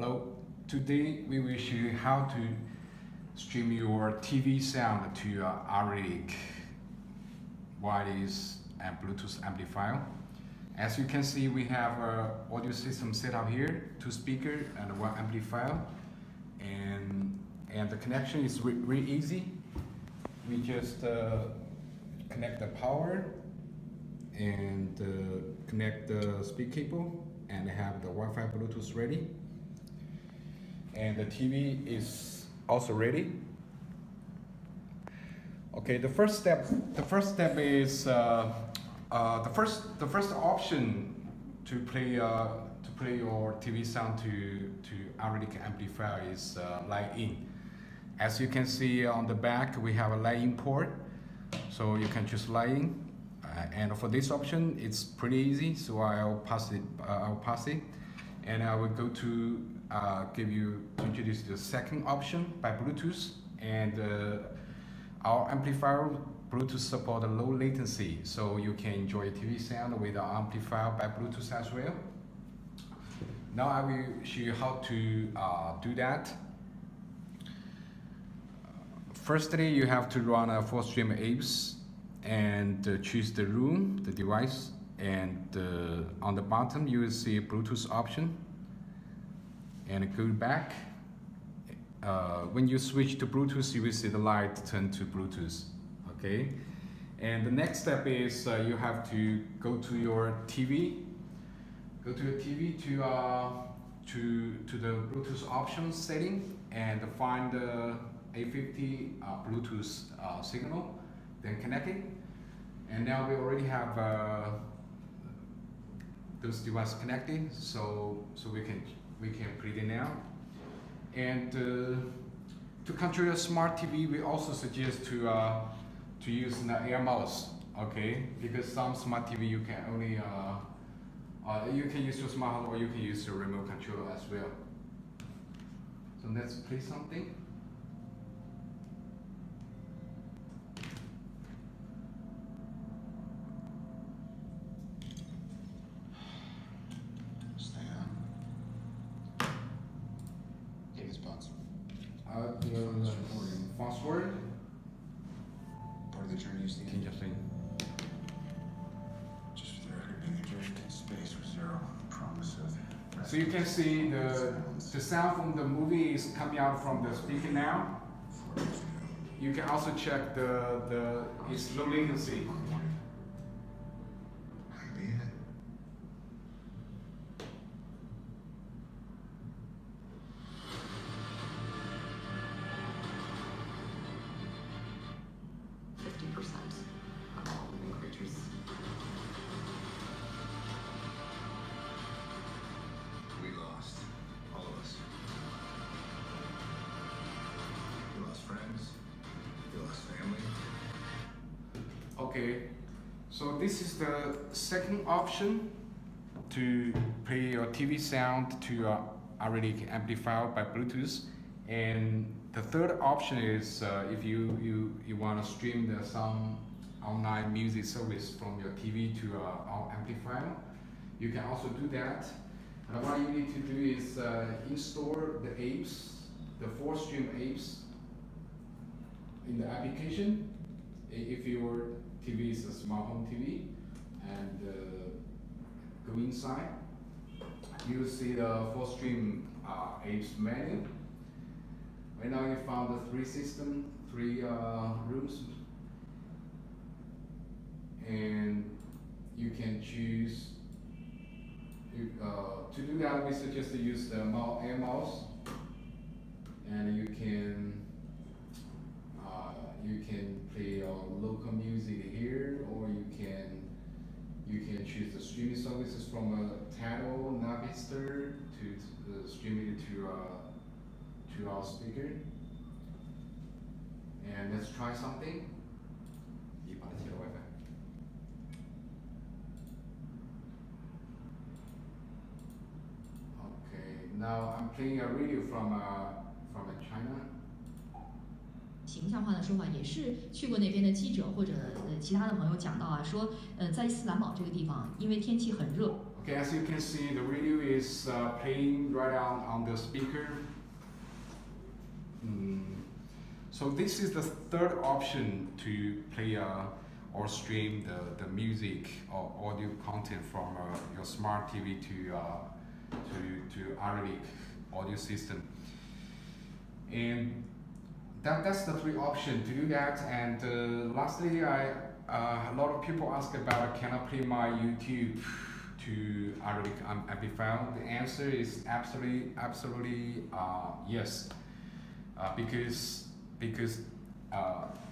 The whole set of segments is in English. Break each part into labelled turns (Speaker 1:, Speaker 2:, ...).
Speaker 1: Hello, today we will show you how to stream your TV sound to your Arylic Wireless and Bluetooth Amplifier. As you can see, we have an audio system set up here, 2 speakers and 1 amplifier, and the connection is really easy. We just connect the power and connect the speak cable and have the Wi-Fi Bluetooth ready. And the TV is also ready. Okay, the first step is the first option to play your TV sound to Arylic amplifier is line in. As you can see on the back, we have a line in port, so you can choose line in. And for this option, it's pretty easy, so I'll pass it, and I will go to introduce the second option by Bluetooth. And our amplifier Bluetooth support low latency, so you can enjoy TV sound with our amplifier by Bluetooth as well. Now I will show you how to do that. Firstly, you have to run a 4-stream apps and choose the room, the device, and on the bottom you will see a Bluetooth option, and go back. When you switch to Bluetooth, you will see the light turn to Bluetooth. Okay, and the next step is you have to go to your TV. Go to your TV to the Bluetooth options setting and find the A50 Bluetooth signal. Then connect it, and now we already have those devices connected, so we can play it now. And to control your smart TV, we also suggest to use the air mouse, okay? Because some smart TV you can only you can use your smart home or you can use your remote control as well. So let's play something. Fast forward.
Speaker 2: Part of the journey is the
Speaker 1: Can you just sing?
Speaker 2: Just for the record, being adrift in space with zero promise of.
Speaker 1: So you can see the sound from the movie is coming out from the speaker now. You can also check its low latency.
Speaker 3: Of all living creatures.
Speaker 2: We lost. All of us. We lost friends. We lost family.
Speaker 1: Okay, so this is the second option to play your TV sound to your Arylic amplifier by Bluetooth. And the third option is if you want to stream some online music service from your TV to our amplifier, you can also do that. And what you need to do is install the apps, the 4-stream apps in the application. If your TV is a smart home TV, and go inside, you will see the 4-stream apps menu. Right now you found the 3 rooms, and you can choose. To do that, we suggest to use the air mouse, and you can play local music here, or you can choose the streaming services from Tidal, Navistar to stream it to our speaker. And let's try something. Okay, now I'm playing a radio from China.
Speaker 3: 形象化的说法也是去过那边的记者或者其他的朋友讲到啊，说在伊斯兰堡这个地方，因为天气很热，
Speaker 1: Okay, as you can see, the radio is playing right on the speaker. So this is the third option to play or stream the music or audio content from your smart TV to Arylic audio system. And that's the three options to do that. And lastly, a lot of people ask about, can I play my YouTube to Arylic amplifier? The answer is absolutely yes, because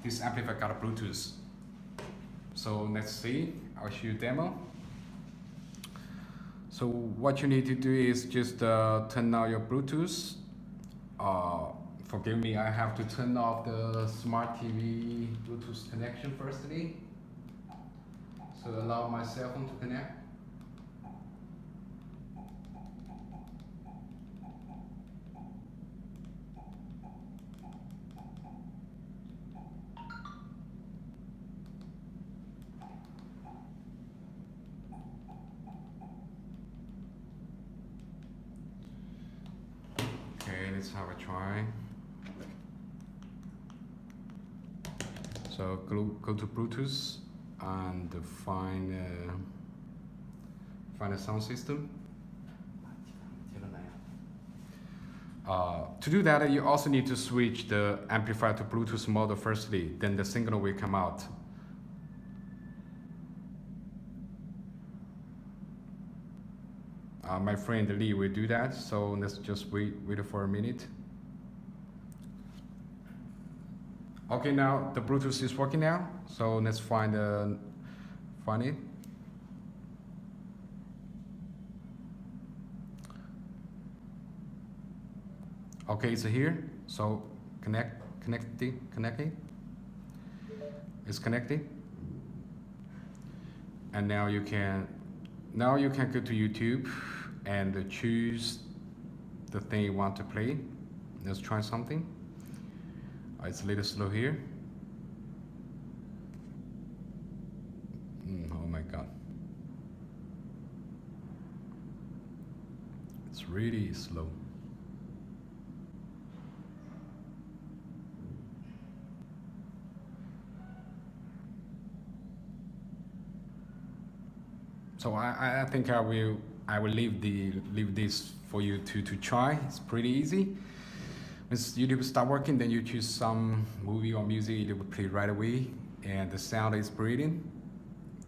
Speaker 1: this amplifier got a Bluetooth. So let's see, I'll show you a demo. So what you need to do is just turn on your Bluetooth. Forgive me, I have to turn off the smart TV Bluetooth connection firstly. So allow my cell phone to connect. Okay, let's have a try. So go to Bluetooth and find a sound system. To do that, you also need to switch the amplifier to Bluetooth mode firstly, then the signal will come out. My friend Lee will do that, so let's just wait for a minute. Okay, now the Bluetooth is working now, so let's find it. Okay, it's here. So connecting. It's connected. And now you can go to YouTube and choose the thing you want to play. Let's try something. It's a little slow here. Oh my God. It's really slow. So I think I will leave this for you to try. It's pretty easy. Once YouTube start working, then you choose some movie or music, it will play right away, and the sound is brilliant.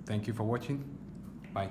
Speaker 1: Thank you for watching. Bye.